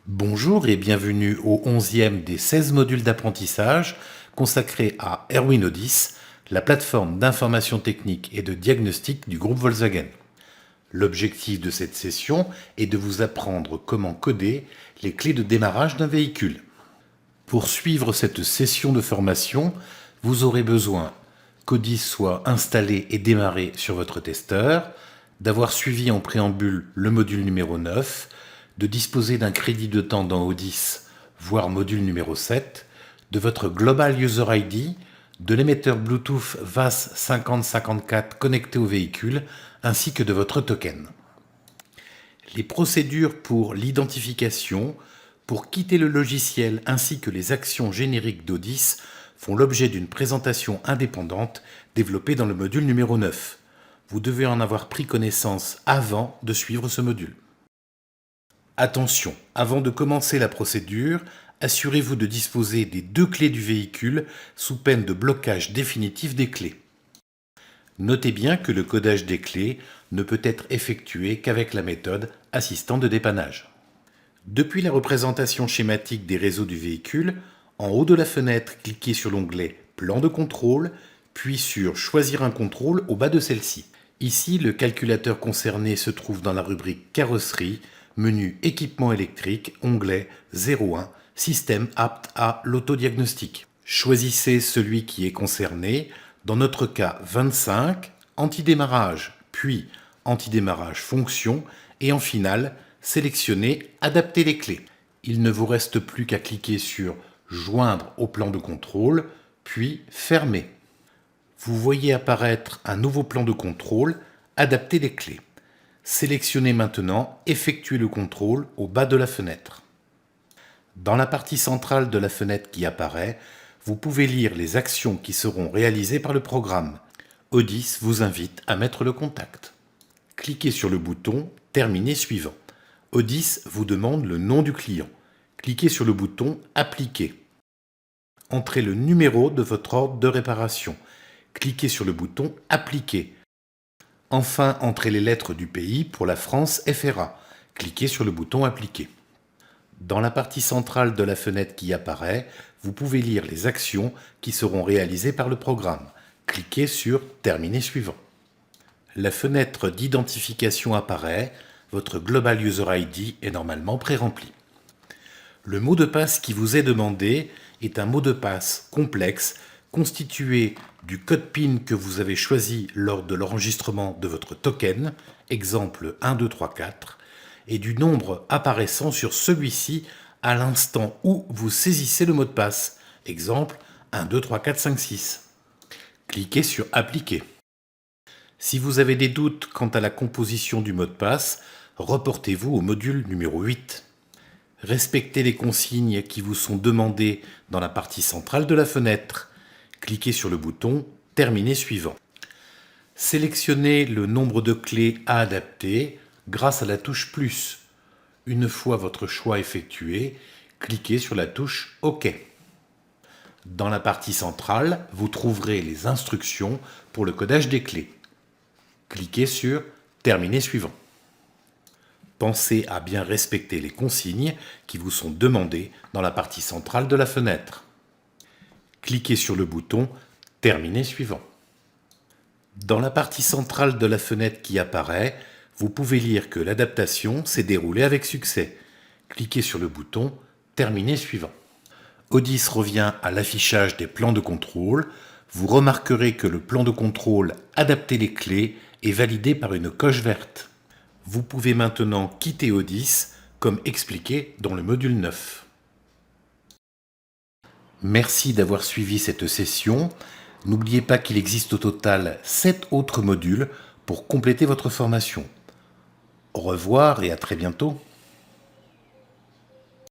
Bonjour et bienvenue au 11e des 16 modules d'apprentissage consacrés à Erwin Odyss, la plateforme d'information technique et de diagnostic du groupe Volkswagen. L'objectif de cette session est de vous apprendre comment coder les clés de démarrage d'un véhicule. Pour suivre cette session de formation, vous aurez besoin qu'Odyss soit installé et démarré sur votre testeur, d'avoir suivi en préambule le module numéro 9, de disposer d'un crédit de temps dans Odyss, voire module numéro 7, de votre Global User ID, de l'émetteur Bluetooth VAS 5054 connecté au véhicule, ainsi que de votre token. Les procédures pour l'identification, pour quitter le logiciel ainsi que les actions génériques d'Odyss font l'objet d'une présentation indépendante développée dans le module numéro 9. Vous devez en avoir pris connaissance avant de suivre ce module. Attention, avant de commencer la procédure, assurez-vous de disposer des deux clés du véhicule sous peine de blocage définitif des clés. Notez bien que le codage des clés ne peut être effectué qu'avec la méthode assistant de dépannage. Depuis la représentation schématique des réseaux du véhicule, en haut de la fenêtre, cliquez sur l'onglet Plan de contrôle, puis sur Choisir un contrôle au bas de celle-ci. Ici, le calculateur concerné se trouve dans la rubrique Carrosserie, menu Équipement électrique, onglet 01, Système apte à l'autodiagnostic. Choisissez celui qui est concerné, dans notre cas 25, Antidémarrage, puis Antidémarrage fonction, et en finale, sélectionnez Adapter les clés. Il ne vous reste plus qu'à cliquer sur Joindre au plan de contrôle, puis Fermer. Vous voyez apparaître un nouveau plan de contrôle, Adapter les clés. Sélectionnez maintenant Effectuer le contrôle au bas de la fenêtre. Dans la partie centrale de la fenêtre qui apparaît, vous pouvez lire les actions qui seront réalisées par le programme. Odyss vous invite à mettre le contact. Cliquez sur le bouton Terminer suivant. Odyss vous demande le nom du client. Cliquez sur le bouton Appliquer. Entrez le numéro de votre ordre de réparation. Cliquez sur le bouton Appliquer. Enfin, entrez les lettres du pays pour la France FRA. Cliquez sur le bouton Appliquer. Dans la partie centrale de la fenêtre qui apparaît, vous pouvez lire les actions qui seront réalisées par le programme. Cliquez sur Terminer suivant. La fenêtre d'identification apparaît. Votre Global User ID est normalement pré-rempli. Le mot de passe qui vous est demandé est un mot de passe complexe constitué du code PIN que vous avez choisi lors de l'enregistrement de votre token, exemple 1, 2, 3, 4, et du nombre apparaissant sur celui-ci à l'instant où vous saisissez le mot de passe, exemple 1, 2, 3, 4, 5, 6. Cliquez sur Appliquer. Si vous avez des doutes quant à la composition du mot de passe, reportez-vous au module numéro 8. Respectez les consignes qui vous sont demandées dans la partie centrale de la fenêtre. Cliquez sur le bouton Terminer suivant. Sélectionnez le nombre de clés à adapter grâce à la touche plus. Une fois votre choix effectué, cliquez sur la touche OK. Dans la partie centrale, vous trouverez les instructions pour le codage des clés. Cliquez sur Terminer suivant. Pensez à bien respecter les consignes qui vous sont demandées dans la partie centrale de la fenêtre. Cliquez sur le bouton Terminer suivant. Dans la partie centrale de la fenêtre qui apparaît, vous pouvez lire que l'adaptation s'est déroulée avec succès. Cliquez sur le bouton Terminer suivant. Odyss revient à l'affichage des plans de contrôle. Vous remarquerez que le plan de contrôle Adapter les clés est validé par une coche verte. Vous pouvez maintenant quitter Odyss, comme expliqué dans le module 9. Merci d'avoir suivi cette session. N'oubliez pas qu'il existe au total 7 autres modules pour compléter votre formation. Au revoir et à très bientôt.